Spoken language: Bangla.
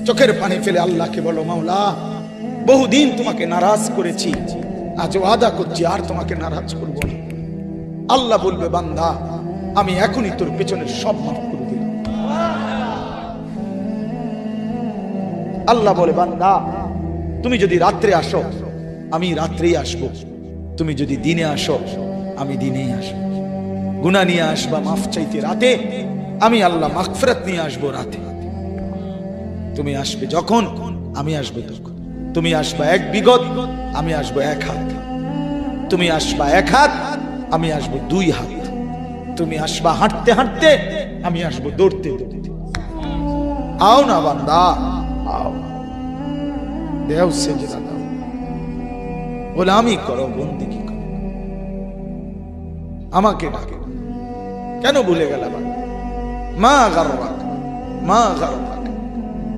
চোখের পানি ফেলে আল্লাহকে বলো, মাওলা বহুদিন তোমাকে নারাজ করেছি, আজ ওয়াদা করছি আর তোমাকে নারাজ করব না। আল্লাহ বলবে, বান্দা আমি এখনই তোর পেছনের সব মাফ করে দিলাম। আল্লাহ বলে, বান্দা তুমি যদি রাত্রে আসো আমি রাত্রেই আসবো, তুমি যদি দিনে আসো আমি দিনেই আসবো। গুনাহ নিয়ে আসবা মাফ চাইতে রাতে, আমি আল্লাহ মাগফিরাত নিয়ে আসবো রাতে। তুমি আসবে যখন, আমি আসবো তখন। তুমি আসবা 1 বিগত, আমি আসবো 1 হাত। তুমি আসবা 1 হাত, আমি আসবো 2 হাত। তুমি আসবা হাঁটতে হাঁটতে, আমি আসবো দৌড়তে দৌড়তে। আও না বান্দা, আও, দেও সেজদা দাও, গোলামি করো, বন্দেগী করো, আমাকে ডাকে। কেন ভুলে গেল? মা গাররাক, মা গাররাক,